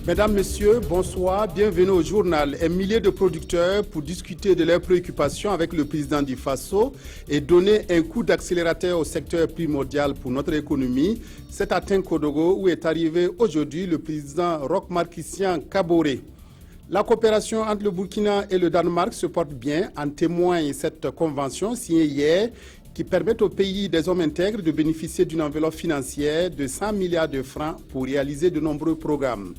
Mesdames, Messieurs, bonsoir, bienvenue au journal. Un millier de producteurs pour discuter de leurs préoccupations avec le président du Faso et donner un coup d'accélérateur au secteur primordial pour notre économie. C'est à Tinkodogo où est arrivé aujourd'hui le président Roch Marc Christian Kaboré. La coopération entre le Burkina et le Danemark se porte bien, en témoigne cette convention signée hier qui permet au pays des hommes intègres de bénéficier d'une enveloppe financière de 100 milliards de francs pour réaliser de nombreux programmes.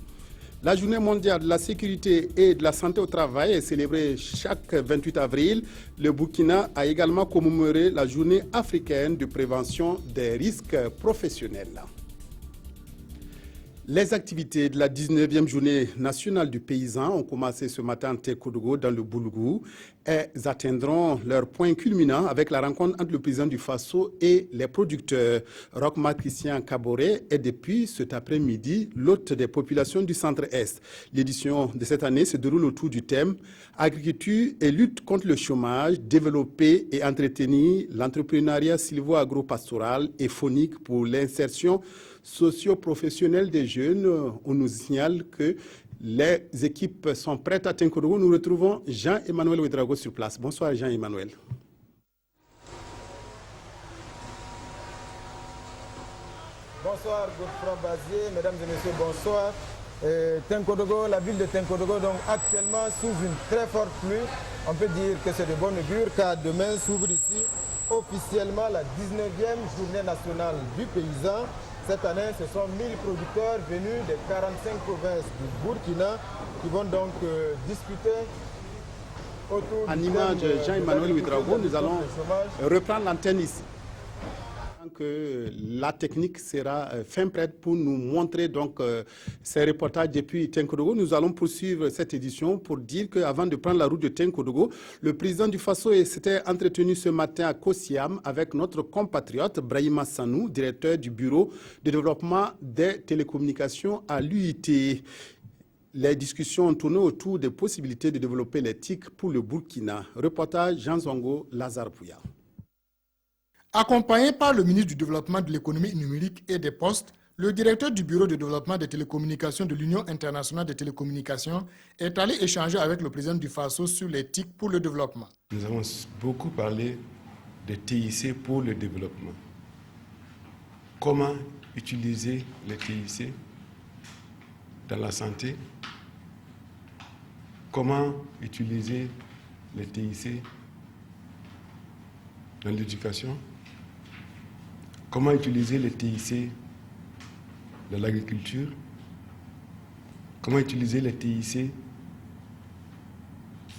La journée mondiale de la sécurité et de la santé au travail est célébrée chaque 28 avril. Le Burkina a également commémoré la journée africaine de prévention des risques professionnels. Les activités de la 19e journée nationale du paysan ont commencé ce matin à Tinkodogo dans le Boulgour. Elles atteindront leur point culminant avec la rencontre entre le président du Faso et les producteurs. Roch Marc Christian Kaboré est depuis cet après-midi l'hôte des populations du centre-est. L'édition de cette année se déroule autour du thème « Agriculture et lutte contre le chômage, développer et entretenir l'entrepreneuriat sylvo-agro-pastoral et phonique pour l'insertion socio-professionnelle des jeunes ». On nous signale que les équipes sont prêtes à Tinkodogo. Nous retrouvons Jean-Emmanuel Ouedraogo sur place. Bonsoir Jean-Emmanuel. Bonsoir Godefroy Bazier, mesdames et messieurs, bonsoir. Tinkodogo, la ville de Tinkodogo, donc actuellement sous une très forte pluie. On peut dire que c'est de bonne augure car demain s'ouvre ici officiellement la 19e journée nationale du paysan. Cette année, ce sont 1000 producteurs venus des 45 provinces du Burkina qui vont donc discuter autour en du image thème Jean-Emmanuel Ouedraogo, nous allons reprendre l'antenne ici. Que la technique sera fin prête pour nous montrer donc ces reportages depuis Tinkodogo. Nous allons poursuivre cette édition pour dire qu'avant de prendre la route de Tinkodogo, le président du Faso s'était entretenu ce matin à Kosiam avec notre compatriote Brahima Sanou, directeur du bureau de développement des télécommunications à l'UIT. Les discussions ont tourné autour des possibilités de développer les TIC pour le Burkina. Reportage Jean Zongo, Lazare Pouya. Accompagné par le ministre du Développement de l'économie numérique et des postes, le directeur du bureau de développement des télécommunications de l'Union internationale des télécommunications est allé échanger avec le président du Faso sur les TIC pour le développement. Nous avons beaucoup parlé de TIC pour le développement. Comment utiliser les TIC dans la santé? Comment utiliser les TIC dans l'éducation? Comment utiliser les TIC dans l'agriculture? Comment utiliser les TIC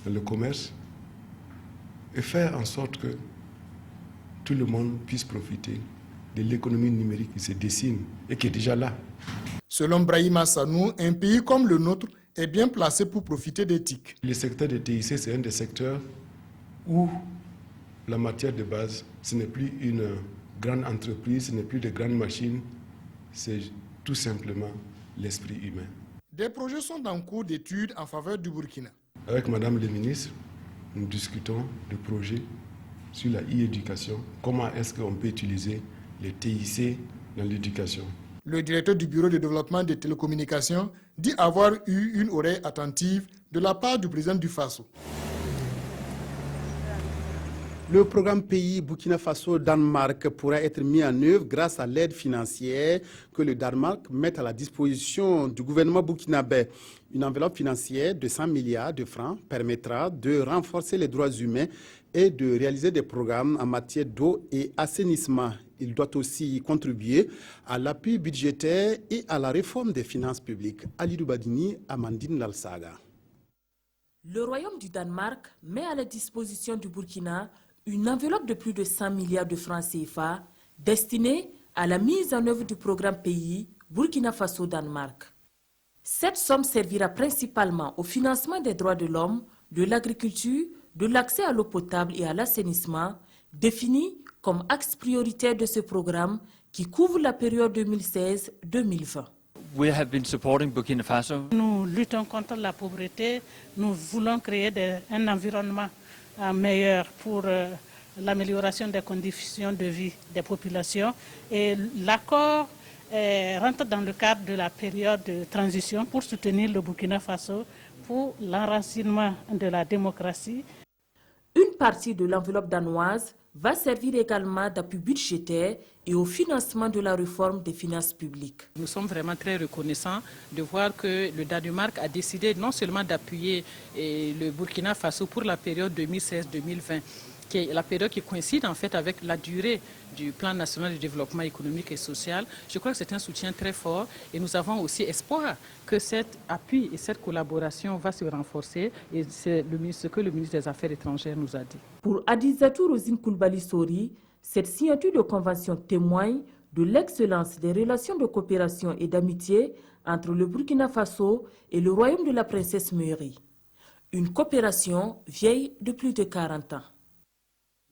dans le commerce? Et faire en sorte que tout le monde puisse profiter de l'économie numérique qui se dessine et qui est déjà là. Selon Brahima Sanou, un pays comme le nôtre est bien placé pour profiter des TIC. Le secteur des TIC, c'est un des secteurs où la matière de base, ce n'est plus une grande entreprise, ce n'est plus de grandes machines, c'est tout simplement l'esprit humain. Des projets sont en cours d'études en faveur du Burkina. Avec Madame le ministre, nous discutons de projets sur la e-éducation. Comment est-ce qu'on peut utiliser les TIC dans l'éducation? Le directeur du bureau de développement des télécommunications dit avoir eu une oreille attentive de la part du président du Faso. Le programme pays Burkina Faso-Danemark pourra être mis en œuvre grâce à l'aide financière que le Danemark met à la disposition du gouvernement burkinabé. Une enveloppe financière de 100 milliards de francs permettra de renforcer les droits humains et de réaliser des programmes en matière d'eau et assainissement. Il doit aussi contribuer à l'appui budgétaire et à la réforme des finances publiques. Ali Doubadini, Amandine Lalsaga. Le Royaume du Danemark met à la disposition du Burkina une enveloppe de plus de 100 milliards de francs CFA destinée à la mise en œuvre du programme pays Burkina Faso-Danemark. Cette somme servira principalement au financement des droits de l'homme, de l'agriculture, de l'accès à l'eau potable et à l'assainissement, définis comme axe prioritaire de ce programme qui couvre la période 2016-2020. We have been supporting Burkina Faso. Nous luttons contre la pauvreté, nous voulons créer un environnement meilleur pour l'amélioration des conditions de vie des populations et l'accord rentre dans le cadre de la période de transition pour soutenir le Burkina Faso pour l'enracinement de la démocratie. Une partie de l'enveloppe danoise va servir également d'appui budgétaire et au financement de la réforme des finances publiques. Nous sommes vraiment très reconnaissants de voir que le Danemark a décidé non seulement d'appuyer le Burkina Faso pour la période 2016-2020, qui est la période qui coïncide en fait avec la durée du plan national de développement économique et social. Je crois que c'est un soutien très fort et nous avons aussi espoir que cet appui et cette collaboration va se renforcer et c'est ce que le ministre des Affaires étrangères nous a dit. Pour Adizatou Rosine Koulibaly Sori, cette signature de convention témoigne de l'excellence des relations de coopération et d'amitié entre le Burkina Faso et le royaume de la princesse Mary. Une coopération vieille de plus de 40 ans.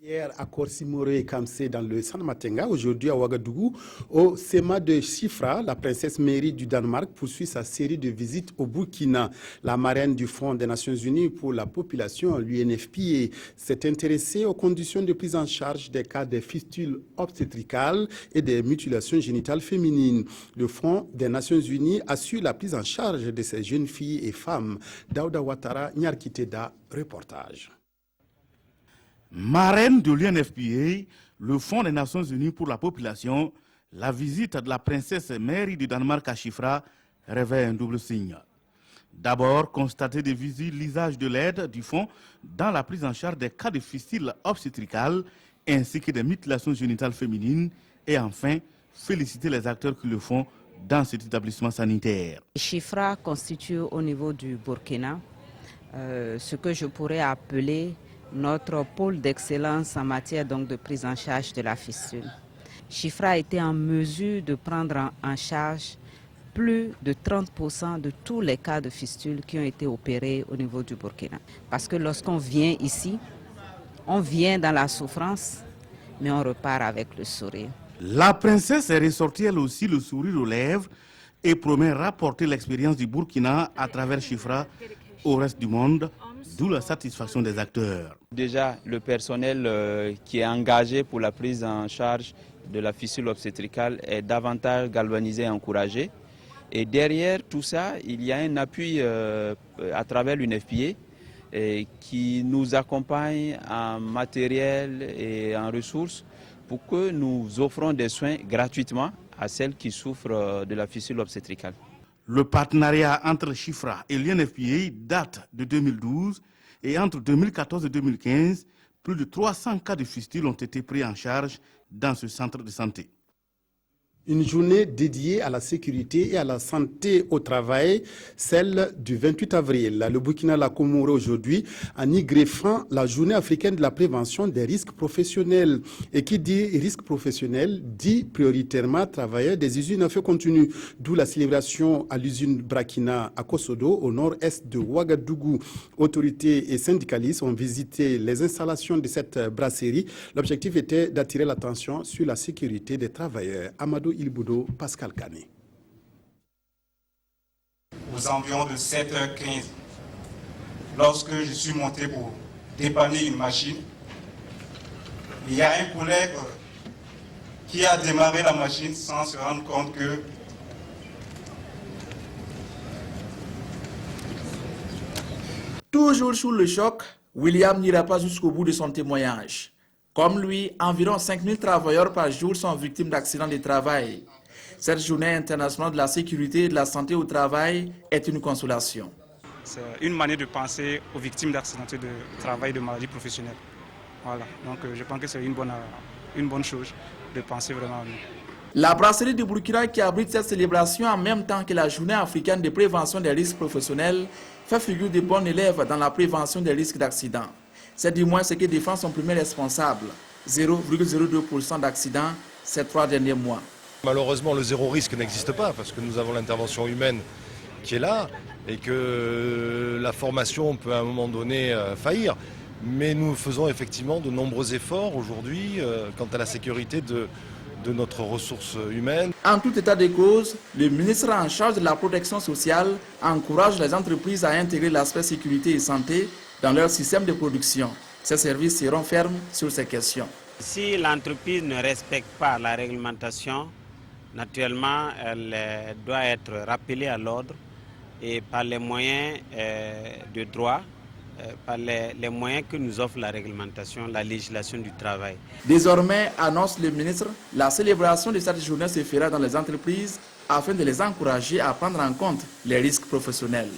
Hier à Korsimoré et Kamsé dans le San Matenga, aujourd'hui à Ouagadougou, au SEMA de Chifra, la princesse Mary du Danemark poursuit sa série de visites au Burkina. La marraine du Fonds des Nations Unies pour la population, l'UNFPA, s'est intéressée aux conditions de prise en charge des cas de fistules obstétricales et des mutilations génitales féminines. Le Fonds des Nations Unies assure la prise en charge de ces jeunes filles et femmes. Daouda Ouattara, Nyarkiteda, reportage. Marraine de l'UNFPA, le Fonds des Nations Unies pour la population, la visite de la princesse Mary du Danemark à Chifra révèle un double signe. D'abord, constater des visites l'usage de l'aide du fonds dans la prise en charge des cas de fistules obstétricales ainsi que des mutilations génitales féminines et enfin, féliciter les acteurs qui le font dans cet établissement sanitaire. Chifra constitue au niveau du Burkina ce que je pourrais appeler notre pôle d'excellence en matière donc de prise en charge de la fistule. Chifra a été en mesure de prendre en charge plus de 30% de tous les cas de fistule qui ont été opérés au niveau du Burkina. Parce que lorsqu'on vient ici, on vient dans la souffrance, mais on repart avec le sourire. La princesse est ressortie elle aussi le sourire aux lèvres et promet rapporter l'expérience du Burkina à travers Chifra au reste du monde, d'où la satisfaction des acteurs. Déjà, le personnel qui est engagé pour la prise en charge de la fistule obstétricale est davantage galvanisé et encouragé. Et derrière tout ça, il y a un appui à travers l'UNFPA qui nous accompagne en matériel et en ressources pour que nous offrons des soins gratuitement à celles qui souffrent de la fistule obstétricale. Le partenariat entre Chifra et l'UNFPA date de 2012 et entre 2014 et 2015, plus de 300 cas de fistule ont été pris en charge dans ce centre de santé. Une journée dédiée à la sécurité et à la santé au travail, celle du 28 avril. Le Burkina l'a commémoré aujourd'hui en y greffant la journée africaine de la prévention des risques professionnels. Et qui dit risques professionnels dit prioritairement travailleurs des usines à feu continu. D'où la célébration à l'usine Brakina à Kosodo, au nord-est de Ouagadougou. Autorités et syndicalistes ont visité les installations de cette brasserie. L'objectif était d'attirer l'attention sur la sécurité des travailleurs. Amadou Ilboudo, Pascal Kané. Aux environs de 7h15, lorsque je suis monté pour dépanner une machine, il y a un collègue qui a démarré la machine sans se rendre compte que toujours sous le choc, William n'ira pas jusqu'au bout de son témoignage. Comme lui, environ 5000 travailleurs par jour sont victimes d'accidents de travail. Cette journée internationale de la sécurité et de la santé au travail est une consolation. C'est une manière de penser aux victimes d'accidents de travail et de maladies professionnelles. Voilà, donc je pense que c'est une bonne chose de penser vraiment à nous. La brasserie du Burkina qui abrite cette célébration en même temps que la journée africaine de prévention des risques professionnels fait figure de bon élève dans la prévention des risques d'accidents. C'est du moins ce que défend son premier responsable. 0,02% d'accidents ces 3 derniers mois. Malheureusement, le zéro risque n'existe pas parce que nous avons l'intervention humaine qui est là et que la formation peut à un moment donné faillir. Mais nous faisons effectivement de nombreux efforts aujourd'hui quant à la sécurité de notre ressource humaine. En tout état de cause, le ministre en charge de la protection sociale encourage les entreprises à intégrer l'aspect sécurité et santé dans leur système de production. Ces services seront fermes sur ces questions. Si l'entreprise ne respecte pas la réglementation, Naturellement, elle doit être rappelée à l'ordre et par les moyens de droit, par les moyens que nous offre la réglementation, la législation du travail. Désormais, annonce le ministre, la célébration de cette journée se fera dans les entreprises afin de les encourager à prendre en compte les risques professionnels.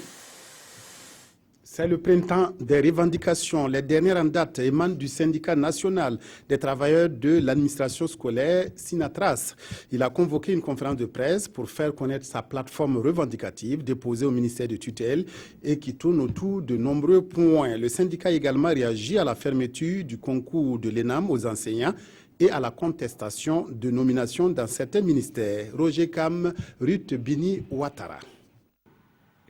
C'est le printemps des revendications. Les dernières en date émanent du syndicat national des travailleurs de l'administration scolaire, Sinatras. Il a convoqué une conférence de presse pour faire connaître sa plateforme revendicative déposée au ministère de tutelle et qui tourne autour de nombreux points. Le syndicat a également réagi à la fermeture du concours de l'ENAM aux enseignants et à la contestation de nominations dans certains ministères. Roger Kam, Ruth Bini Ouattara.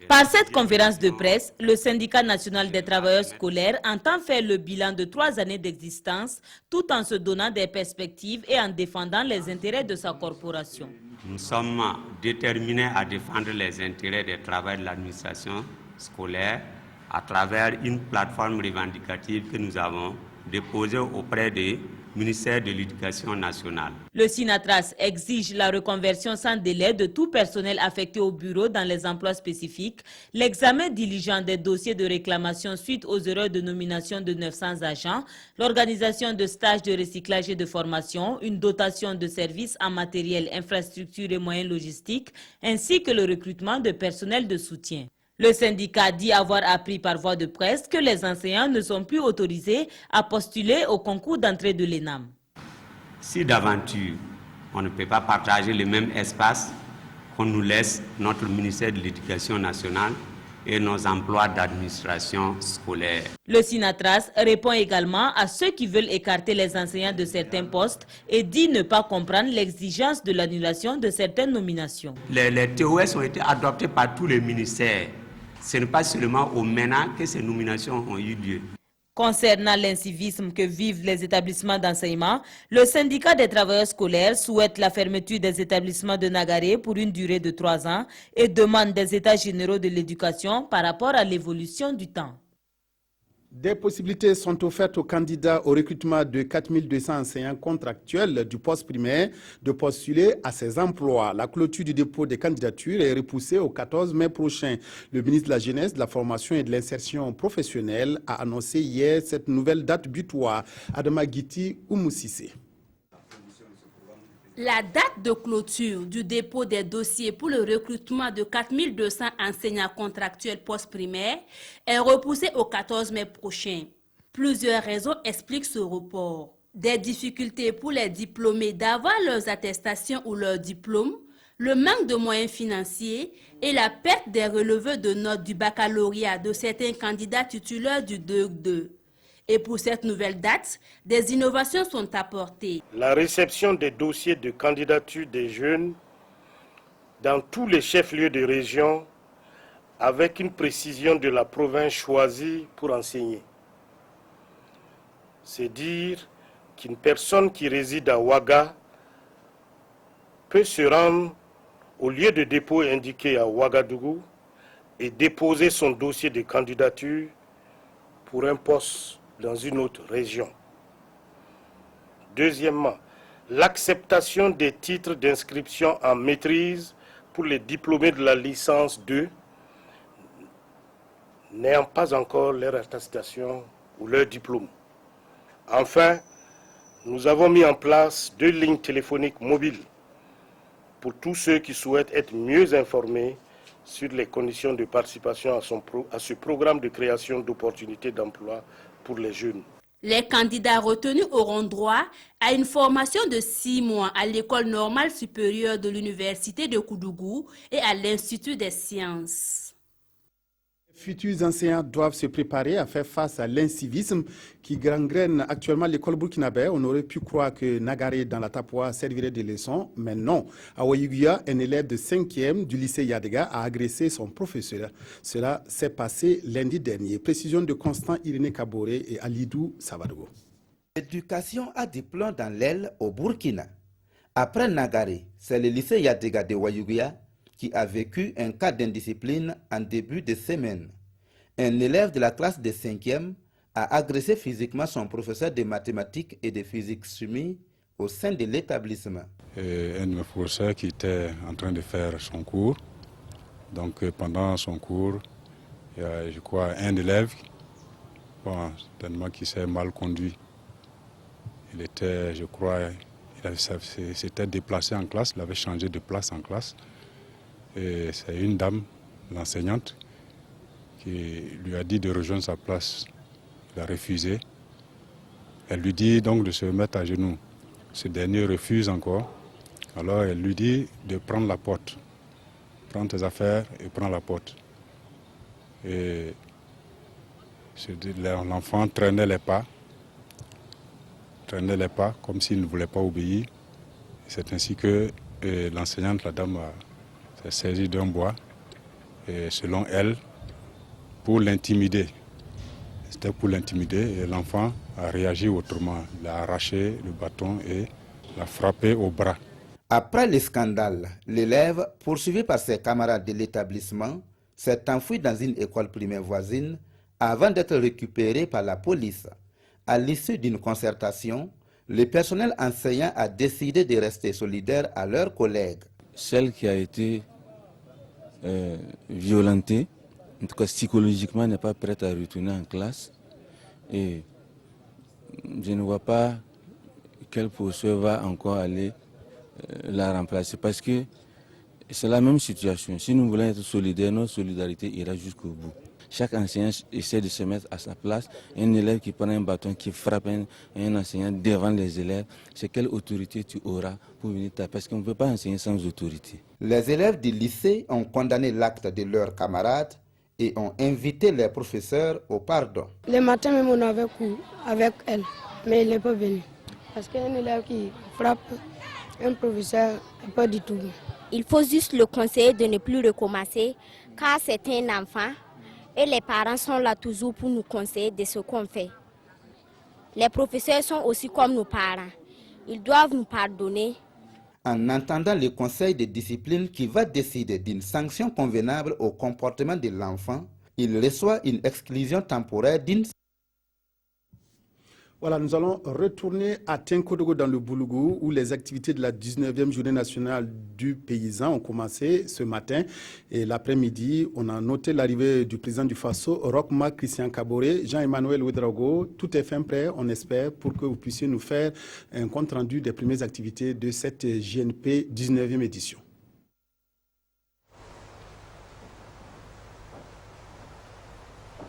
Par cette conférence de presse, le syndicat national des travailleurs scolaires entend faire le bilan de 3 années d'existence tout en se donnant des perspectives et en défendant les intérêts de sa corporation. Nous sommes déterminés à défendre les intérêts des travailleurs de l'administration scolaire à travers une plateforme revendicative que nous avons déposée auprès du ministère de l'Éducation nationale. Le Sinatras exige la reconversion sans délai de tout personnel affecté au bureau dans les emplois spécifiques, l'examen diligent des dossiers de réclamation suite aux erreurs de nomination de 900 agents, l'organisation de stages de recyclage et de formation, une dotation de services en matériel, infrastructures et moyens logistiques, ainsi que le recrutement de personnel de soutien. Le syndicat dit avoir appris par voie de presse que les enseignants ne sont plus autorisés à postuler au concours d'entrée de l'ENAM. Si d'aventure on ne peut pas partager le même espace, qu'on nous laisse notre ministère de l'Éducation nationale et nos emplois d'administration scolaire. Le Sinatras répond également à ceux qui veulent écarter les enseignants de certains postes et dit ne pas comprendre l'exigence de l'annulation de certaines nominations. Les TOS ont été adoptés par tous les ministères. Ce n'est pas seulement au MENA que ces nominations ont eu lieu. Concernant l'incivisme que vivent les établissements d'enseignement, le syndicat des travailleurs scolaires souhaite la fermeture des établissements de Nagaré pour une durée de 3 ans et demande des états généraux de l'éducation par rapport à l'évolution du temps. Des possibilités sont offertes aux candidats au recrutement de 4200 enseignants contractuels du poste primaire de postuler à ces emplois. La clôture du dépôt des candidatures est repoussée au 14 mai prochain. Le ministre de la Jeunesse, de la Formation et de l'Insertion professionnelle a annoncé hier cette nouvelle date butoir. Adama Giti Oumoussissé. La date de clôture du dépôt des dossiers pour le recrutement de 4200 enseignants contractuels post-primaire est repoussée au 14 mai prochain. Plusieurs raisons expliquent ce report. Des difficultés pour les diplômés d'avoir leurs attestations ou leurs diplômes, le manque de moyens financiers et la perte des relevés de notes du baccalauréat de certains candidats titulaires du 2-2. Et pour cette nouvelle date, des innovations sont apportées. La réception des dossiers de candidature des jeunes dans tous les chefs-lieux de région avec une précision de la province choisie pour enseigner. C'est dire qu'une personne qui réside à Ouaga peut se rendre au lieu de dépôt indiqué à Ouagadougou et déposer son dossier de candidature pour un poste dans une autre région. Deuxièmement, l'acceptation des titres d'inscription en maîtrise pour les diplômés de la licence 2 n'ayant pas encore leur attestation ou leur diplôme. Enfin, nous avons mis en place 2 lignes téléphoniques mobiles pour tous ceux qui souhaitent être mieux informés sur les conditions de participation à ce programme de création d'opportunités d'emploi pour les jeunes. Les candidats retenus auront droit à une formation de 6 mois à l'École normale supérieure de l'Université de Koudougou et à l'Institut des sciences. Les futurs enseignants doivent se préparer à faire face à l'incivisme qui gangrène actuellement l'école burkinabé. On aurait pu croire que Nagaré dans la Tapoua servirait de leçon, mais non. À Ouayuguya, un élève de 5e du lycée Yadega a agressé son professeur. Cela s'est passé lundi dernier. Précision de Constant Irénée Kaboré et Alidou Savadogo. L'éducation a du plomb dans l'aile au Burkina. Après Nagaré, c'est le lycée Yadega de Ouayuguya qui a vécu un cas d'indiscipline en début de semaine. Un élève de la classe de 5e a agressé physiquement son professeur de mathématiques et de physique-chimie au sein de l'établissement. Un de mes professeurs qui était en train de faire son cours. Donc pendant son cours, il y a, je crois, un élève tellement qui s'est mal conduit. Il était, je crois, il s'était déplacé en classe, il avait changé de place en classe. Et c'est une dame, l'enseignante, qui lui a dit de rejoindre sa place. Il a refusé. Elle lui dit donc de se mettre à genoux. Ce dernier refuse encore. Alors elle lui dit de prendre la porte. Prends tes affaires et prends la porte. Et l'enfant traînait les pas comme s'il ne voulait pas obéir. C'est ainsi que l'enseignante, la dame, s'est saisie d'un bois, et selon elle, pour l'intimider. C'était pour l'intimider et l'enfant a réagi autrement. Il a arraché le bâton et l'a frappé au bras. Après le scandale, l'élève, poursuivi par ses camarades de l'établissement, s'est enfui dans une école primaire voisine avant d'être récupéré par la police. À l'issue d'une concertation, le personnel enseignant a décidé de rester solidaire à leurs collègues. Celle qui a été violentée, en tout cas psychologiquement, n'est pas prête à retourner en classe. Et je ne vois pas quel professeur va encore aller la remplacer, parce que c'est la même situation. Si nous voulons être solidaires, notre solidarité ira jusqu'au bout. Chaque enseignant essaie de se mettre à sa place. Un élève qui prend un bâton, qui frappe un enseignant devant les élèves, c'est quelle autorité tu auras pour venir taper? Parce qu'on ne peut pas enseigner sans autorité. Les élèves du lycée ont condamné l'acte de leurs camarades et ont invité les professeurs au pardon. Le matin même on avait cours avec elle, mais elle n'est pas venue. Parce qu'un élève qui frappe un professeur n'est pas du tout bon. Il faut juste le conseiller de ne plus recommencer, car c'est un enfant et les parents sont là toujours pour nous conseiller de ce qu'on fait. Les professeurs sont aussi comme nos parents. Ils doivent nous pardonner. En entendant le conseil de discipline qui va décider d'une sanction convenable au comportement de l'enfant, il reçoit une exclusion temporaire d'une... Voilà, nous allons retourner à Tenkodogo dans le Boulougou où les activités de la 19e journée nationale du paysan ont commencé ce matin. Et l'après-midi, on a noté l'arrivée du président du Faso, Roch Marc Christian Kaboré, Jean-Emmanuel Ouedraogo. Tout est fin prêt, on espère, pour que vous puissiez nous faire un compte-rendu des premières activités de cette JNP 19e édition.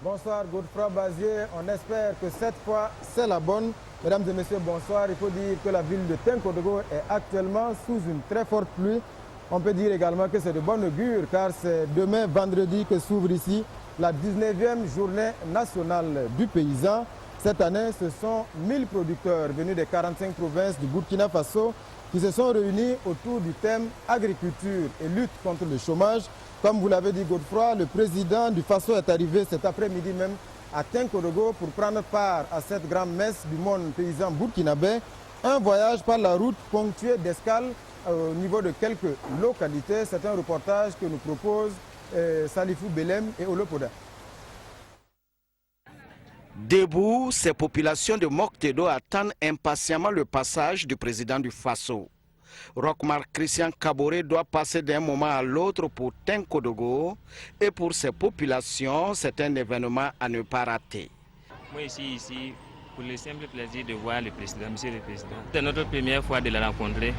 Bonsoir Godefroy Bazier, on espère que cette fois c'est la bonne. Mesdames et messieurs, bonsoir. Il faut dire que la ville de Tenkodogo est actuellement sous une très forte pluie. On peut dire également que c'est de bonne augure car c'est demain vendredi que s'ouvre ici la 19e journée nationale du paysan. Cette année, ce sont 1000 producteurs venus des 45 provinces du Burkina Faso qui se sont réunis autour du thème agriculture et lutte contre le chômage. Comme vous l'avez dit Godefroy, le président du Faso est arrivé cet après-midi même à Tenkodogo pour prendre part à cette grande messe du monde paysan burkinabé. Un voyage par la route ponctué d'escales au niveau de quelques localités. C'est un reportage que nous proposent Salifou Belem et Olopoda. Debout, ces populations de Moktedo attendent impatiemment le passage du président du Faso. Roch Marc Christian Kaboré doit passer d'un moment à l'autre pour Tenkodogo et pour ces populations, c'est un événement à ne pas rater. Moi ici pour le simple plaisir de voir le président, monsieur le président. C'est notre première fois de la rencontrer,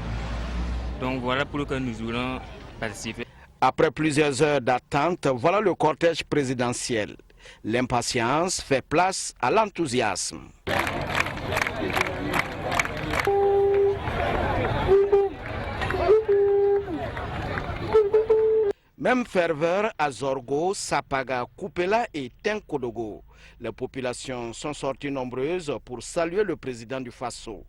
donc voilà pourquoi nous voulons participer. Après plusieurs heures d'attente, voilà le cortège présidentiel. L'impatience fait place à l'enthousiasme. Même ferveur à Zorgo, Sapaga, Kupela et Tenkodogo. Les populations sont sorties nombreuses pour saluer le président du Faso.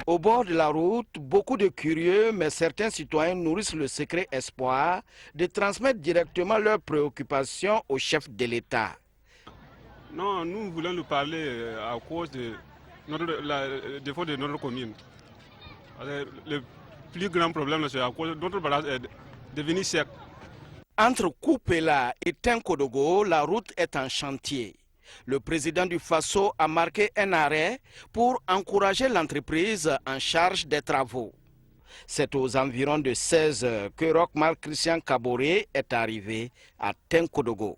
Au bord de la route, beaucoup de curieux, mais certains citoyens nourrissent le secret espoir de transmettre directement leurs préoccupations au chef de l'État. Non, nous voulons nous parler à cause de défaut de notre commune. Le plus grand problème, c'est à cause de notre barrage est devenu sec. Entre Kupela et Tenkodogo, la route est en chantier. Le président du Faso a marqué un arrêt pour encourager l'entreprise en charge des travaux. C'est aux environs de 16 heures que Roch-Marc Christian Kaboré est arrivé à Tenkodogo.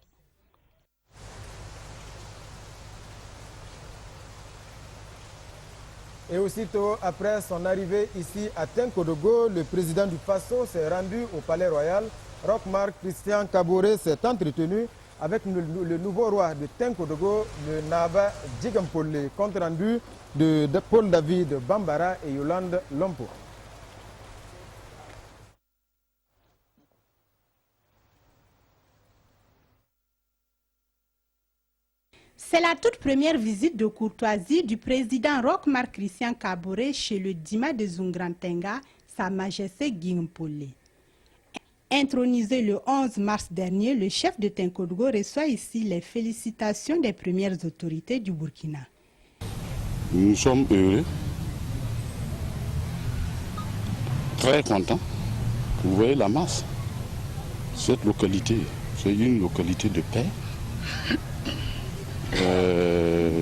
Et aussitôt après son arrivée ici à Tenkodogo, le président du Faso s'est rendu au Palais Royal. Roch-Marc Christian Kaboré s'est entretenu avec le nouveau roi de Tenkodogo, le Naba Djigampolé, compte rendu de Paul David Bambara et Yolande Lompo. C'est la toute première visite de courtoisie du président Roch-Marc Christian Kaboré chez le Dima de Zungrantenga, Sa Majesté Guimpolé. Intronisé le 11 mars dernier, le chef de Tenkodogo reçoit ici les félicitations des premières autorités du Burkina. Nous sommes heureux, très contents. Vous voyez la masse. Cette localité, c'est une localité de paix,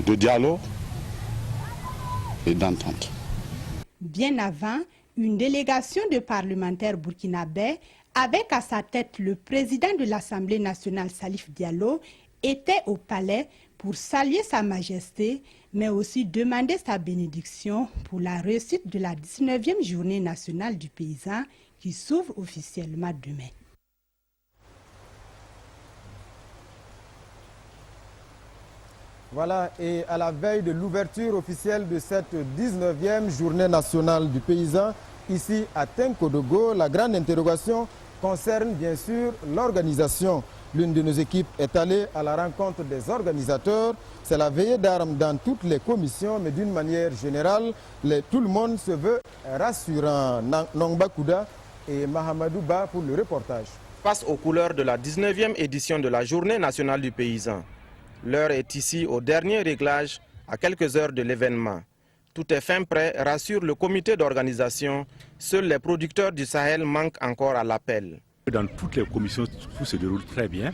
de dialogue et d'entente. Bien avant, une délégation de parlementaires burkinabés, avec à sa tête le président de l'Assemblée nationale Salif Diallo, était au palais pour saluer Sa Majesté, mais aussi demander sa bénédiction pour la réussite de la 19e journée nationale du paysan qui s'ouvre officiellement demain. Voilà, et à la veille de l'ouverture officielle de cette 19e journée nationale du paysan, ici à Tenkodogo, la grande interrogation concerne bien sûr l'organisation. L'une de nos équipes est allée à la rencontre des organisateurs. C'est la veillée d'armes dans toutes les commissions, mais d'une manière générale, tout le monde se veut rassurant. Nongba Kouda et Mahamadou Ba pour le reportage. Face aux couleurs de la 19e édition de la Journée nationale du paysan, l'heure est ici au dernier réglage, à quelques heures de l'événement. Tout est fin prêt, rassure le comité d'organisation. Seuls les producteurs du Sahel manquent encore à l'appel. Dans toutes les commissions, tout se déroule très bien.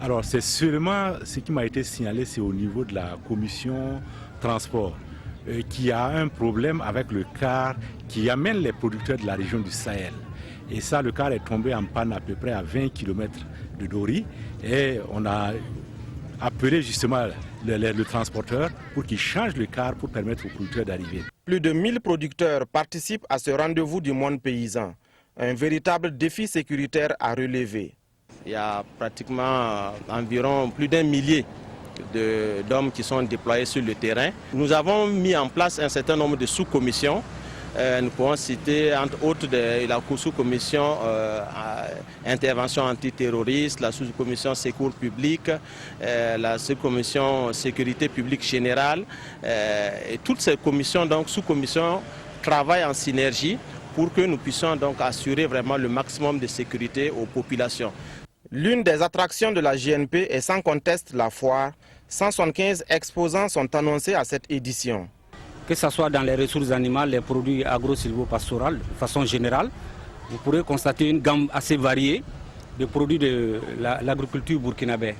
Alors c'est seulement ce qui m'a été signalé, c'est au niveau de la commission transport, qui a un problème avec le car qui amène les producteurs de la région du Sahel. Et ça, le car est tombé en panne à peu près à 20 km de Dori. Et on a appelé justement le transporteur pour qu'il change le car pour permettre aux producteurs d'arriver. Plus de 1000 producteurs participent à ce rendez-vous du monde paysan. Un véritable défi sécuritaire à relever. Il y a pratiquement environ plus d'1 millier d'hommes qui sont déployés sur le terrain. Nous avons mis en place un certain nombre de sous-commissions. Nous pouvons citer entre autres la sous-commission intervention antiterroriste, la sous-commission secours public, la sous-commission sécurité publique générale. Et toutes ces commissions, donc sous-commissions, travaillent en synergie pour que nous puissions donc assurer vraiment le maximum de sécurité aux populations. L'une des attractions de la GNP est sans conteste la foire. 175 exposants sont annoncés à cette édition. Que ce soit dans les ressources animales, les produits agro-silvopastoraux, de façon générale, vous pourrez constater une gamme assez variée de produits de l'agriculture burkinabé.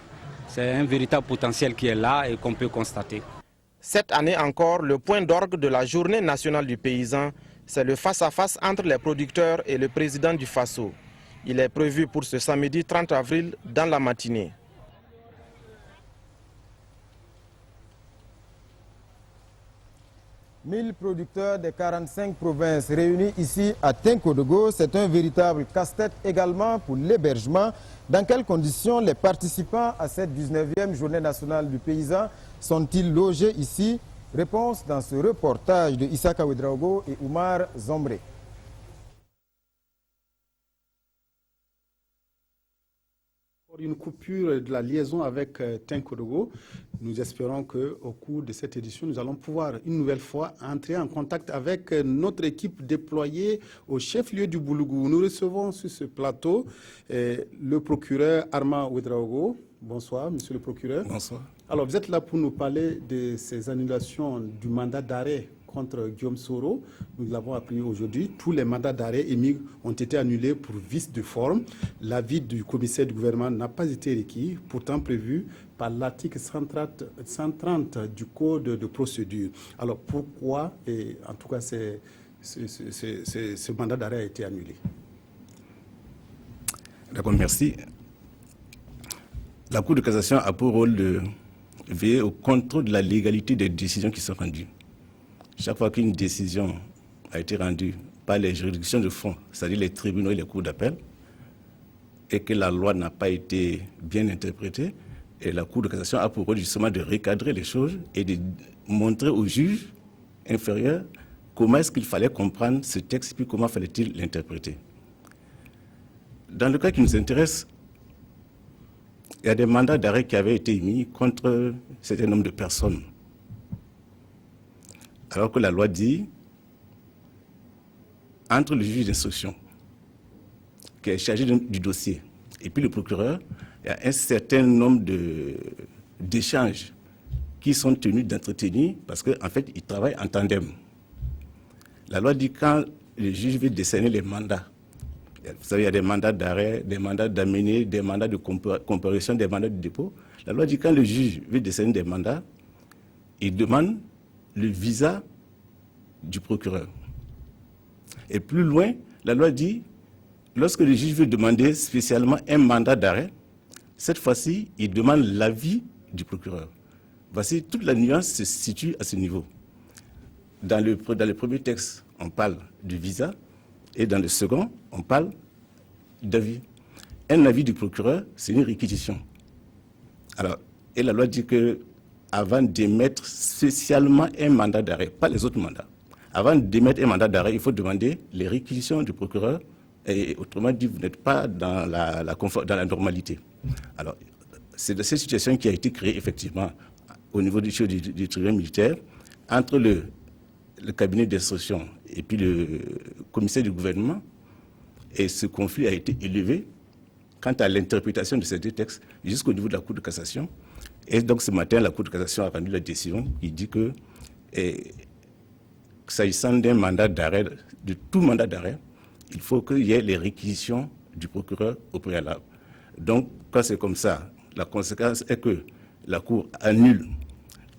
C'est un véritable potentiel qui est là et qu'on peut constater. Cette année encore, le point d'orgue de la Journée nationale du paysan, c'est le face-à-face entre les producteurs et le président du Faso. Il est prévu pour ce samedi 30 avril dans la matinée. « 1000 producteurs des 45 provinces réunis ici à Tenkodogo, c'est un véritable casse-tête également pour l'hébergement. Dans quelles conditions les participants à cette 19e journée nationale du paysan sont-ils logés ici? Réponse dans ce reportage de Issaka Ouedraogo et Oumar Zombré. Une coupure de la liaison avec Tenkodogo. Nous espérons qu'au cours de cette édition, nous allons pouvoir une nouvelle fois entrer en contact avec notre équipe déployée au chef-lieu du Boulougou. Nous recevons sur ce plateau le procureur Arma Ouedraogo. Bonsoir, monsieur le procureur. Bonsoir. Alors, vous êtes là pour nous parler de ces annulations du mandat d'arrêt contre Guillaume Soro. Nous l'avons appris aujourd'hui. Tous les mandats d'arrêt émis ont été annulés pour vice de forme. L'avis du commissaire du gouvernement n'a pas été requis, pourtant prévu par l'article 130 du Code de procédure. Alors pourquoi, et en tout cas, ce mandat d'arrêt a été annulé? D'accord, merci. La Cour de cassation a pour rôle de veiller au contrôle de la légalité des décisions qui sont rendues. Chaque fois qu'une décision a été rendue par les juridictions de fond, c'est-à-dire les tribunaux et les cours d'appel, et que la loi n'a pas été bien interprétée, et la Cour de cassation a pour rôle justement de recadrer les choses et de montrer aux juges inférieurs comment est-ce qu'il fallait comprendre ce texte et puis comment fallait-il l'interpréter. Dans le cas qui nous intéresse, il y a des mandats d'arrêt qui avaient été émis contre un certain nombre de personnes. Alors que la loi dit, entre le juge d'instruction, qui est chargé du dossier, et puis le procureur, il y a un certain nombre d'échanges qui sont tenus d'entretenir parce qu'en fait, ils travaillent en tandem. La loi dit quand le juge veut décerner les mandats, vous savez, il y a des mandats d'arrêt, des mandats d'amener, des mandats de comparution, des mandats de dépôt. La loi dit quand le juge veut décerner des mandats, il demande le visa du procureur. Et plus loin, la loi dit, lorsque le juge veut demander spécialement un mandat d'arrêt, cette fois-ci, il demande l'avis du procureur. Voici, toute la nuance se situe à ce niveau. Dans le premier texte, on parle du visa, et dans le second, on parle d'avis. Un avis du procureur, c'est une réquisition. Alors, et la loi dit que avant d'émettre spécialement un mandat d'arrêt, pas les autres mandats, avant d'émettre un mandat d'arrêt, il faut demander les réquisitions du procureur, et autrement dit, vous n'êtes pas dans la normalité. Alors, c'est de cette situation qui a été créée effectivement au niveau du tribunal militaire entre le cabinet d'instruction et puis le commissaire du gouvernement, et ce conflit a été élevé quant à l'interprétation de ces deux textes jusqu'au niveau de la Cour de cassation. Et donc ce matin, la Cour de cassation a rendu la décision qui dit que, s'agissant d'un mandat d'arrêt, de tout mandat d'arrêt, il faut qu'il y ait les réquisitions du procureur au préalable. Donc, quand c'est comme ça, la conséquence est que la Cour annule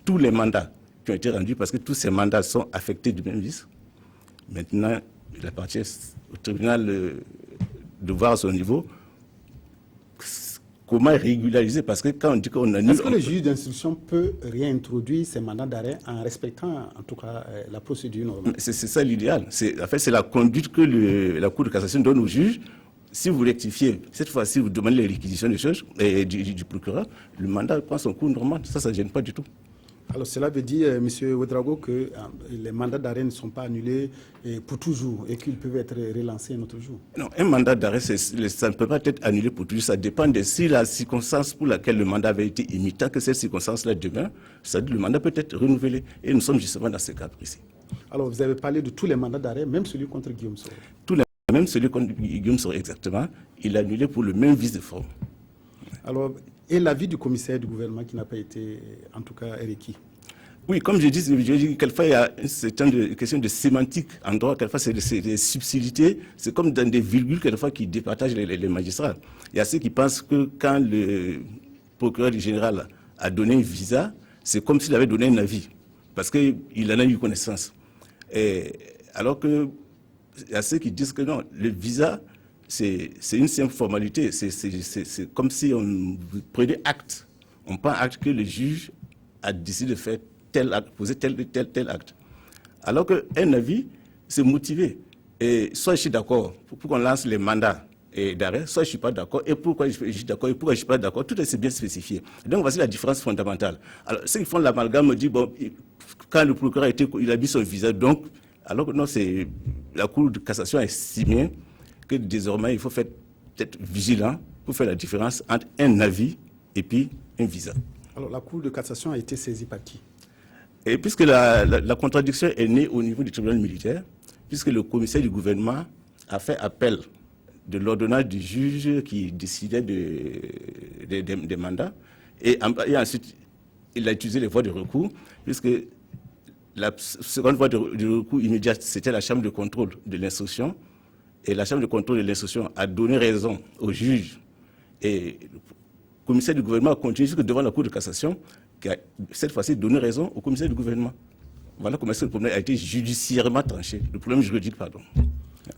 tous les mandats qui ont été rendus parce que tous ces mandats sont affectés du même vice. Maintenant, il appartient au tribunal de voir à son niveau comment régulariser, parce que quand on dit qu'on annule... Est-ce que le juge d'instruction peut réintroduire ces mandats d'arrêt en respectant en tout cas la procédure normale? C'est ça l'idéal. En fait, c'est la conduite que la Cour de cassation donne au juge. Si vous rectifiez, cette fois-ci, vous demandez les réquisitions des choses, du procureur, le mandat prend son cours normal. Ça ne gêne pas du tout. Alors cela veut dire, M. Ouedraogo, que les mandats d'arrêt ne sont pas annulés pour toujours et qu'ils peuvent être relancés un autre jour? Non, un mandat d'arrêt, ça ne peut pas être annulé pour toujours. Ça dépend de si la circonstance pour laquelle le mandat avait été émis, tant que cette circonstance-là demeure, le mandat peut être renouvelé. Et nous sommes justement dans ce cas précis. Alors vous avez parlé de tous les mandats d'arrêt, même celui contre Guillaume Soro? Même celui contre Guillaume Soro, exactement, il a annulé pour le même vice de forme. Alors, et l'avis du commissaire du gouvernement qui n'a pas été, en tout cas, requis? Oui, comme je dis, quelquefois il y a une question de sémantique en droit, quelquefois c'est des subtilités, c'est comme dans des virgules quelquefois qui départagent les magistrats. Il y a ceux qui pensent que quand le procureur général a donné un visa, c'est comme s'il avait donné un avis, parce qu'il en a eu connaissance. Alors que il y a ceux qui disent que non, le visa, c'est une simple formalité. C'est comme si on prenait acte. On prend acte que le juge a décidé de faire tel acte, poser tel acte. Alors qu'un avis, c'est motivé. Et soit je suis d'accord pour qu'on lance les mandats d'arrêt, soit je ne suis pas d'accord. Et pourquoi je suis d'accord et pourquoi je ne suis pas d'accord, tout est bien spécifié. Donc voici la différence fondamentale. Alors ceux qui font l'amalgame me disent, bon, quand le procureur il a mis son visa, donc, alors que non, c'est la Cour de cassation a estimé que désormais, il faut être vigilant pour faire la différence entre un avis et puis un visa. Alors la Cour de cassation a été saisie par qui? Et puisque la contradiction est née au niveau du tribunal militaire, puisque le commissaire du gouvernement a fait appel de l'ordonnance du juge qui décidait des mandats, et ensuite il a utilisé les voies de recours, puisque La seconde voie de recours immédiat, c'était la chambre de contrôle de l'instruction. Et la chambre de contrôle de l'instruction a donné raison au juge. Et le commissaire du gouvernement a continué jusque devant la Cour de cassation, qui a cette fois-ci donné raison au commissaire du gouvernement. Voilà comment le problème a été judiciairement tranché, le problème juridique, pardon.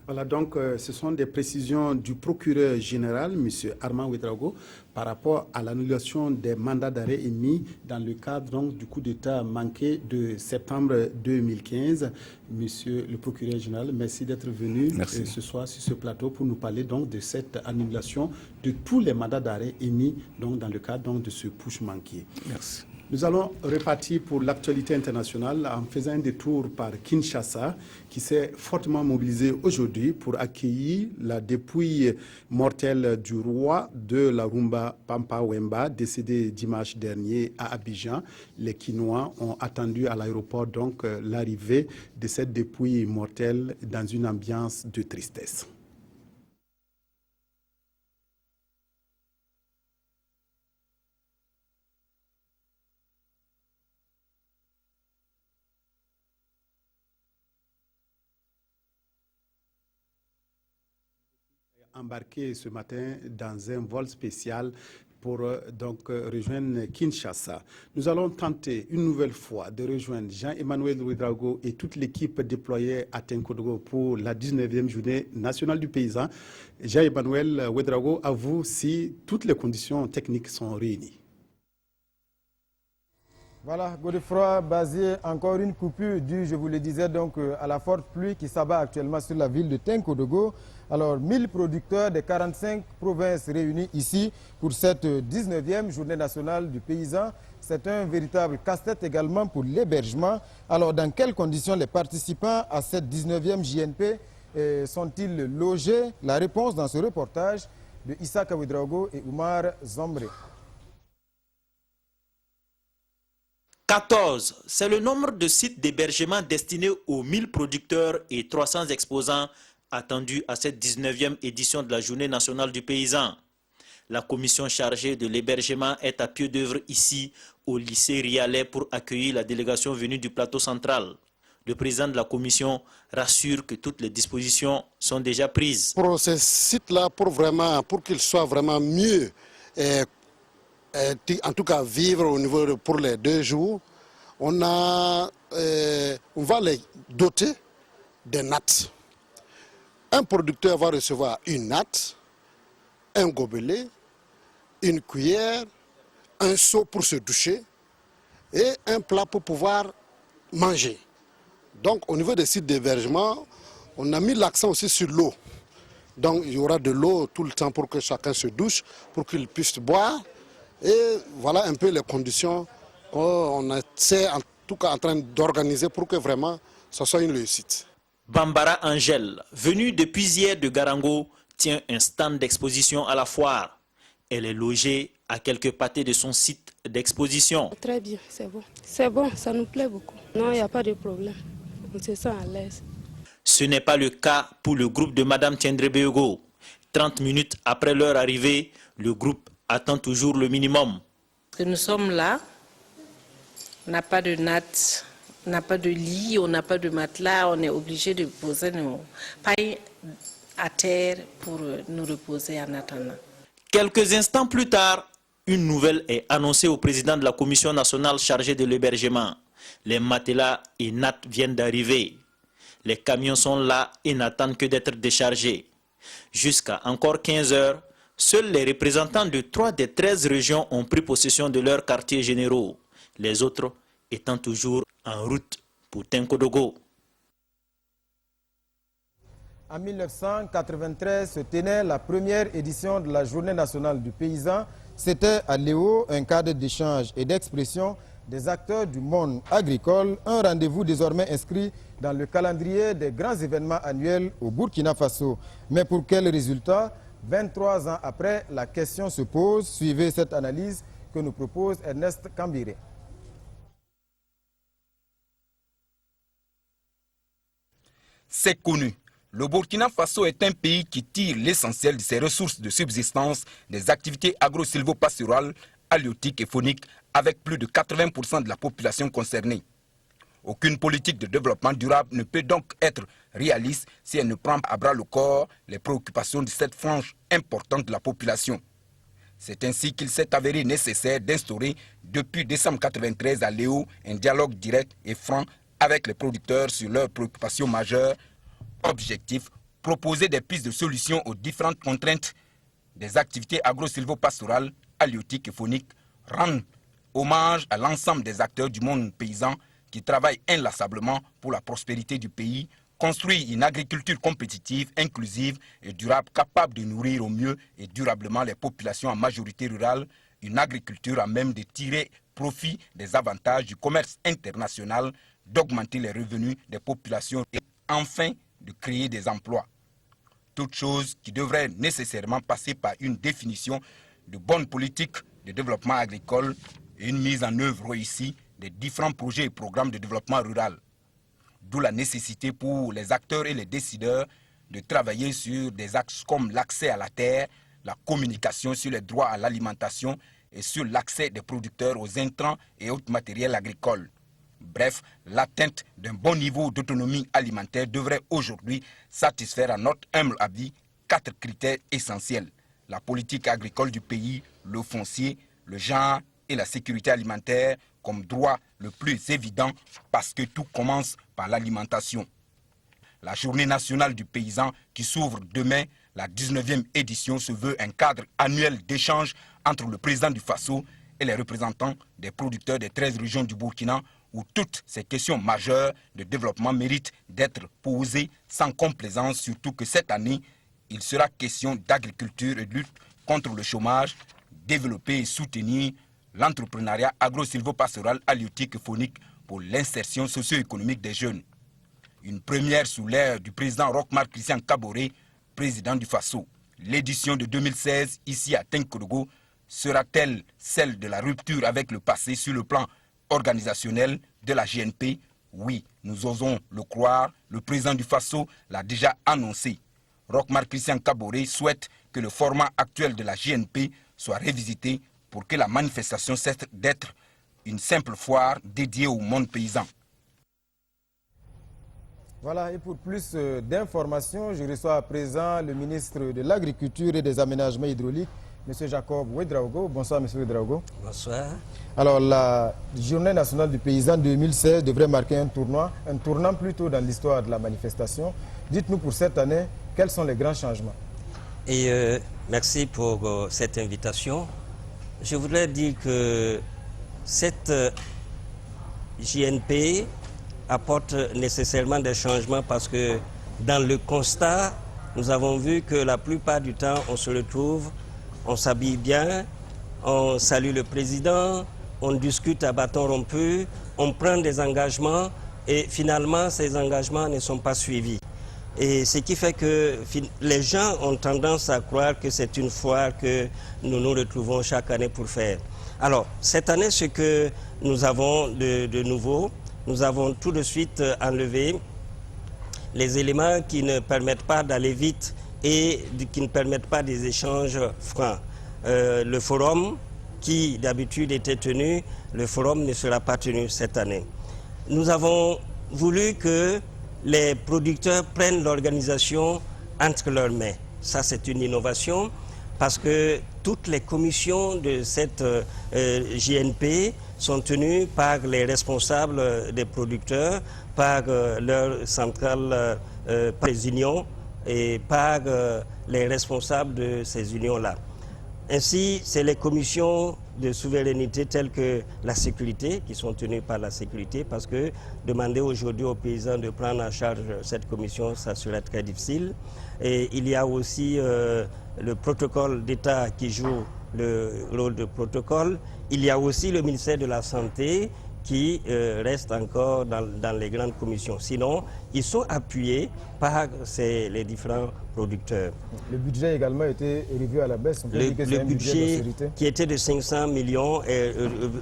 Voilà, donc ce sont des précisions du procureur général, M. Armand Ouedraogo, par rapport à l'annulation des mandats d'arrêt émis dans le cadre donc, du coup d'État manqué de septembre 2015. Monsieur le procureur général, merci d'être venu ce soir sur ce plateau pour nous parler donc de cette annulation de tous les mandats d'arrêt émis donc, dans le cadre donc, de ce push manqué. Merci. Nous allons repartir pour l'actualité internationale en faisant un détour par Kinshasa, qui s'est fortement mobilisé aujourd'hui pour accueillir la dépouille mortelle du roi de la rumba Pampa Wemba, décédé dimanche dernier à Abidjan. Les Kinois ont attendu à l'aéroport donc l'arrivée de cette dépouille mortelle dans une ambiance de tristesse. Embarqué ce matin dans un vol spécial pour donc rejoindre Kinshasa. Nous allons tenter une nouvelle fois de rejoindre Jean-Emmanuel Ouedraogo et toute l'équipe déployée à Tenkodogo pour la 19e journée nationale du paysan. Jean-Emmanuel Ouedraogo, à vous si toutes les conditions techniques sont réunies. Voilà, Godefroy Bazier, encore une coupure due, je vous le disais, donc à la forte pluie qui s'abat actuellement sur la ville de Tenkodogo. Alors, 1000 producteurs des 45 provinces réunis ici pour cette 19e journée nationale du paysan. C'est un véritable casse-tête également pour l'hébergement. Alors, dans quelles conditions les participants à cette 19e JNP sont-ils logés? La réponse dans ce reportage de Issa Ouedraogo et Oumar Zombre. 14, c'est le nombre de sites d'hébergement destinés aux 1000 producteurs et 300 exposants attendus à cette 19e édition de la Journée nationale du paysan. La commission chargée de l'hébergement est à pied d'œuvre ici au lycée Rialais pour accueillir la délégation venue du plateau central. Le président de la commission rassure que toutes les dispositions sont déjà prises. Pour ces sites-là, pour qu'ils soient vraiment mieux en tout cas vivre au niveau pour les 2 jours, on va les doter des nattes. Un producteur va recevoir une natte, un gobelet, une cuillère, un seau pour se doucher et un plat pour pouvoir manger. Donc au niveau des sites d'hébergement, on a mis l'accent aussi sur l'eau. Donc il y aura de l'eau tout le temps pour que chacun se douche, pour qu'il puisse boire. Et voilà un peu les conditions qu'on essaie en tout cas en train d'organiser pour que vraiment ce soit une réussite. Bambara Angèle, venue depuis hier de Garango, tient un stand d'exposition à la foire. Elle est logée à quelques pâtés de son site d'exposition. Très bien, c'est bon. C'est bon, ça nous plaît beaucoup. Non, il n'y a pas de problème. On se sent à l'aise. Ce n'est pas le cas pour le groupe de Mme Tiendrebeogo. 30 minutes après leur arrivée, le groupe attend toujours le minimum. Nous sommes là, on n'a pas de natte, on n'a pas de lit, on n'a pas de matelas, on est obligé de poser nos pailles à terre pour nous reposer en attendant. Quelques instants plus tard, une nouvelle est annoncée au président de la commission nationale chargée de l'hébergement. Les matelas et nattes viennent d'arriver. Les camions sont là et n'attendent que d'être déchargés. Jusqu'à encore 15 heures, seuls les représentants de 3 des 13 régions ont pris possession de leurs quartiers généraux, les autres étant toujours en route pour Tenkodogo. En 1993 se tenait la première édition de la Journée nationale du paysan. C'était à Léo un cadre d'échange et d'expression des acteurs du monde agricole, un rendez-vous désormais inscrit dans le calendrier des grands événements annuels au Burkina Faso. Mais pour quel résultat? 23 ans après, la question se pose. Suivez cette analyse que nous propose Ernest Kambiré. C'est connu. Le Burkina Faso est un pays qui tire l'essentiel de ses ressources de subsistance des activités agro-silvopastorales, halieutiques et fauniques, avec plus de 80% de la population concernée. Aucune politique de développement durable ne peut donc être réaliste si elle ne prend à bras le corps les préoccupations de cette frange importante de la population. C'est ainsi qu'il s'est avéré nécessaire d'instaurer depuis décembre 1993 à Léo un dialogue direct et franc avec les producteurs sur leurs préoccupations majeures. Objectif, proposer des pistes de solutions aux différentes contraintes des activités agro-silvopastorales, halieutiques et fauniques, rendre hommage à l'ensemble des acteurs du monde paysan qui travaillent inlassablement pour la prospérité du pays, construire une agriculture compétitive, inclusive et durable, capable de nourrir au mieux et durablement les populations en majorité rurale, une agriculture à même de tirer profit des avantages du commerce international, d'augmenter les revenus des populations et enfin de créer des emplois. Toute chose qui devrait nécessairement passer par une définition de bonne politique de développement agricole et une mise en œuvre réussie des différents projets et programmes de développement rural. D'où la nécessité pour les acteurs et les décideurs de travailler sur des axes comme l'accès à la terre, la communication sur les droits à l'alimentation et sur l'accès des producteurs aux intrants et autres matériels agricoles. Bref, l'atteinte d'un bon niveau d'autonomie alimentaire devrait aujourd'hui satisfaire à notre humble avis 4 critères essentiels. La politique agricole du pays, le foncier, le genre et la sécurité alimentaire comme droit le plus évident parce que tout commence par l'alimentation. La Journée nationale du paysan qui s'ouvre demain, la 19e édition, se veut un cadre annuel d'échange entre le président du Faso et les représentants des producteurs des 13 régions du Burkina où toutes ces questions majeures de développement méritent d'être posées sans complaisance, surtout que cette année, il sera question d'agriculture et de lutte contre le chômage, développer et soutenir l'entrepreneuriat agro-silvopastoral, halieutique et faunique pour l'insertion socio-économique des jeunes. Une première sous l'ère du président Roch-Marc Christian Kaboré, président du Faso. L'édition de 2016, ici à Tenkodogo, sera-t-elle celle de la rupture avec le passé sur le plan organisationnel de la GNP? Oui, nous osons le croire, le président du Faso l'a déjà annoncé. Roch-Marc Christian Kaboré souhaite que le format actuel de la GNP soit révisité pour que la manifestation cesse d'être une simple foire dédiée au monde paysan. Voilà, et pour plus d'informations, je reçois à présent le ministre de l'Agriculture et des Aménagements hydrauliques, M. Jacob Ouedraogo. Bonsoir, M. Ouedraogo. Bonsoir. Alors, la Journée nationale du paysan 2016 devrait marquer un tournant plutôt dans l'histoire de la manifestation. Dites-nous pour cette année, quels sont les grands changements? Et merci pour cette invitation. Je voudrais dire que cette JNP apporte nécessairement des changements parce que dans le constat, nous avons vu que la plupart du temps, on se retrouve, on s'habille bien, on salue le président, on discute à bâton rompu, on prend des engagements et finalement, ces engagements ne sont pas suivis. Et ce qui fait que les gens ont tendance à croire que c'est une foire que nous nous retrouvons chaque année pour faire. Alors, cette année, ce que nous avons de nouveau, nous avons tout de suite enlevé les éléments qui ne permettent pas d'aller vite et qui ne permettent pas des échanges francs. Le forum qui d'habitude était tenu, le forum ne sera pas tenu cette année. Nous avons voulu que les producteurs prennent l'organisation entre leurs mains. Ça, c'est une innovation parce que toutes les commissions de cette JNP sont tenues par les responsables des producteurs, par leur centrale, par les unions et par les responsables de ces unions-là. Ainsi, c'est les commissions de souveraineté telles que la sécurité, qui sont tenues par la sécurité, parce que demander aujourd'hui aux paysans de prendre en charge cette commission, ça serait très difficile. Et il y a aussi le protocole d'État qui joue le rôle de protocole. Il y a aussi le ministère de la Santé qui reste encore dans les grandes commissions. Sinon, ils sont appuyés par les différents producteurs. Le budget a également été revu à la baisse. Le budget qui était de 500 millions est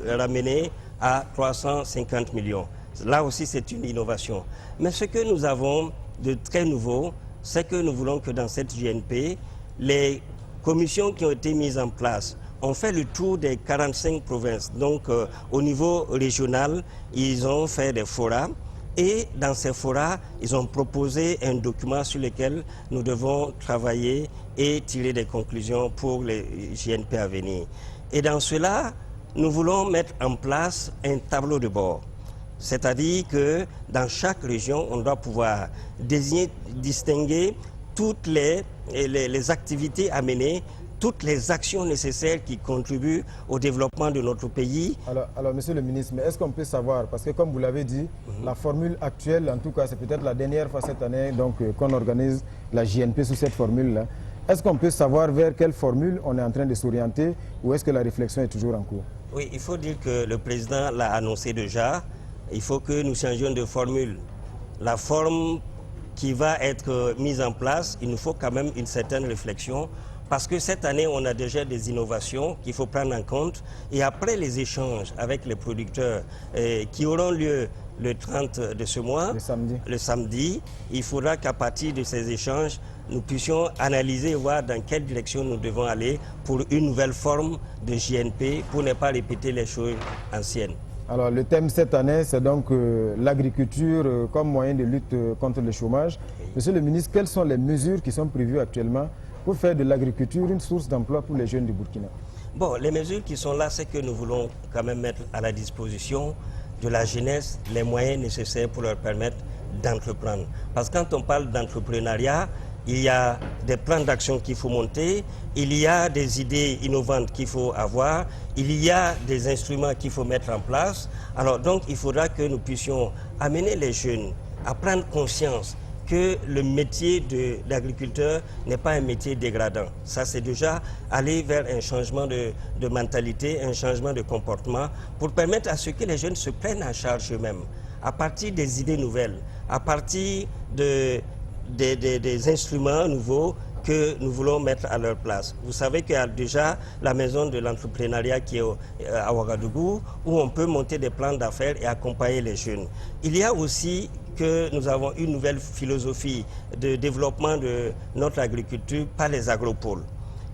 ramené à 350 millions. Là aussi, c'est une innovation. Mais ce que nous avons de très nouveau, c'est que nous voulons que dans cette JNP, les commissions qui ont été mises en place ont fait le tour des 45 provinces. Donc au niveau régional, ils ont fait des forats. Et dans ces forats, ils ont proposé un document sur lequel nous devons travailler et tirer des conclusions pour les JNP à venir. Et dans cela, nous voulons mettre en place un tableau de bord. C'est-à-dire que dans chaque région, on doit pouvoir distinguer toutes les activités à mener, toutes les actions nécessaires qui contribuent au développement de notre pays. Alors monsieur le ministre, mais est-ce qu'on peut savoir, parce que comme vous l'avez dit, la formule actuelle, en tout cas c'est peut-être la dernière fois cette année qu'on organise la JNP sous cette formule-là, est-ce qu'on peut savoir vers quelle formule on est en train de s'orienter ou est-ce que la réflexion est toujours en cours? Oui, il faut dire que le président l'a annoncé déjà, il faut que nous changions de formule. La forme qui va être mise en place, il nous faut quand même une certaine réflexion. Parce que cette année, on a déjà des innovations qu'il faut prendre en compte. Et après les échanges avec les producteurs qui auront lieu le 30 de ce mois, le samedi, il faudra qu'à partir de ces échanges, nous puissions analyser et voir dans quelle direction nous devons aller pour une nouvelle forme de JNP pour ne pas répéter les choses anciennes. Alors le thème cette année, c'est donc l'agriculture comme moyen de lutte contre le chômage. Monsieur le ministre, quelles sont les mesures qui sont prévues actuellement pour faire de l'agriculture une source d'emploi pour les jeunes du Burkina? Bon, les mesures qui sont là, c'est que nous voulons quand même mettre à la disposition de la jeunesse les moyens nécessaires pour leur permettre d'entreprendre. Parce que quand on parle d'entrepreneuriat, il y a des plans d'action qu'il faut monter, il y a des idées innovantes qu'il faut avoir, il y a des instruments qu'il faut mettre en place. Alors donc, il faudra que nous puissions amener les jeunes à prendre conscience que le métier d'agriculteur n'est pas un métier dégradant. Ça, c'est déjà aller vers un changement de mentalité, un changement de comportement pour permettre à ce que les jeunes se prennent en charge eux-mêmes, à partir des idées nouvelles, à partir des instruments nouveaux que nous voulons mettre à leur place. Vous savez qu'il y a déjà la maison de l'entrepreneuriat qui est à Ouagadougou, où on peut monter des plans d'affaires et accompagner les jeunes. Il y a aussi que nous avons une nouvelle philosophie de développement de notre agriculture par les agropoles.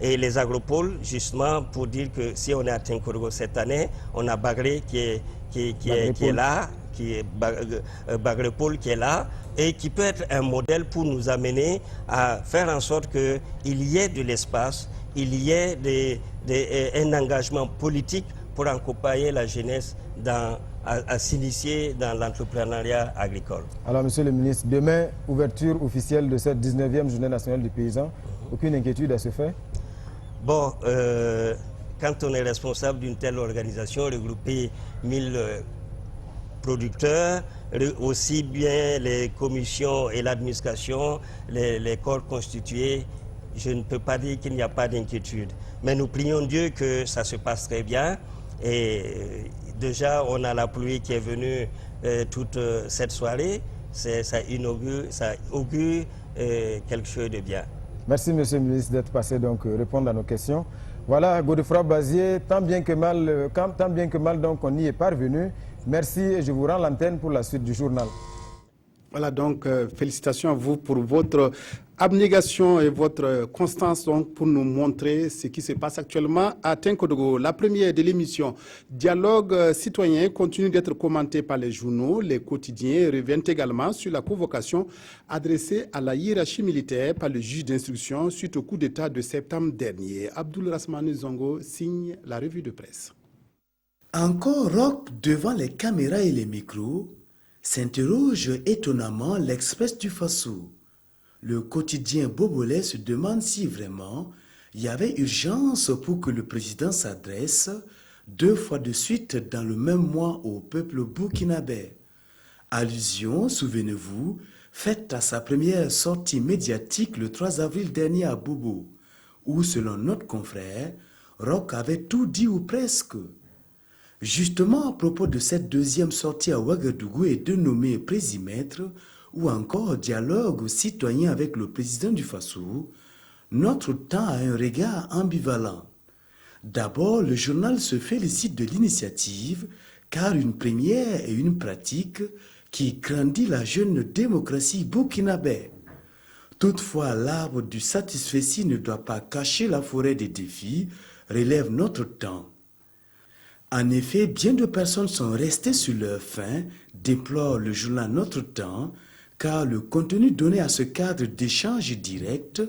Et les agropoles, justement, pour dire que si on est à Tinkodogo cette année, on a Bagré qui est là, Bagrépole qui est là, et qui peut être un modèle pour nous amener à faire en sorte qu'il y ait de l'espace, il y ait un engagement politique pour accompagner la jeunesse à s'initier dans l'entrepreneuriat agricole. Alors, monsieur le ministre, demain, ouverture officielle de cette 19e journée nationale du paysan. Aucune inquiétude à ce fait? Bon, quand on est responsable d'une telle organisation, regrouper 1000 producteurs, aussi bien les commissions et l'administration, les corps constitués, je ne peux pas dire qu'il n'y a pas d'inquiétude. Mais nous prions Dieu que ça se passe très bien. Et déjà, on a la pluie qui est venue toute cette soirée. Ça augure quelque chose de bien. Merci, monsieur le ministre, d'être passé donc répondre à nos questions. Voilà, Godefroid Bazier, tant bien que mal donc on y est parvenu. Merci et je vous rends l'antenne pour la suite du journal. Voilà donc, félicitations à vous pour votre abnégation et votre constance donc, pour nous montrer ce qui se passe actuellement à Tinkodogo. La première de l'émission Dialogue citoyen continue d'être commentée par les journaux. Les quotidiens reviennent également sur la convocation adressée à la hiérarchie militaire par le juge d'instruction suite au coup d'État de septembre dernier. Abdoul Rasmane Zongo signe la revue de presse. Encore rock devant les caméras et les micros, s'interroge étonnamment l'Express du Faso. Le quotidien Bobolais se demande si vraiment il y avait urgence pour que le président s'adresse 2 fois de suite dans le même mois au peuple burkinabé. Allusion, souvenez-vous, faite à sa première sortie médiatique le 3 avril dernier à Bobo, où selon notre confrère, Rock avait tout dit ou presque. Justement, à propos de cette deuxième sortie à Ouagadougou et de nommer présimètre ou encore dialogue citoyen avec le président du Faso, notre temps a un regard ambivalent. D'abord, le journal se félicite de l'initiative car une première et une pratique qui grandit la jeune démocratie burkinabé. Toutefois, l'arbre du satisfecit ne doit pas cacher la forêt des défis relève notre temps. En effet, bien de personnes sont restées sur leur faim, déplore le journal Notre Temps, car le contenu donné à ce cadre d'échange direct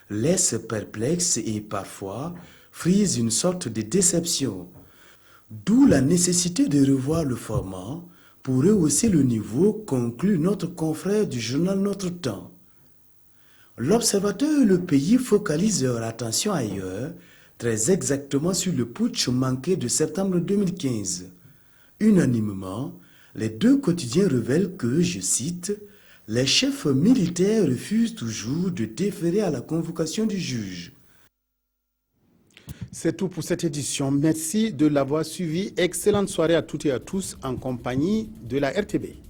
laisse perplexe et parfois frise une sorte de déception. D'où la nécessité de revoir le format pour rehausser le niveau, conclut notre confrère du journal Notre Temps. L'Observateur et le Pays focalisent leur attention ailleurs, très exactement sur le putsch manqué de septembre 2015. Unanimement, les deux quotidiens révèlent que, je cite, « Les chefs militaires refusent toujours de déférer à la convocation du juge ». C'est tout pour cette édition. Merci de l'avoir suivi. Excellente soirée à toutes et à tous en compagnie de la RTB.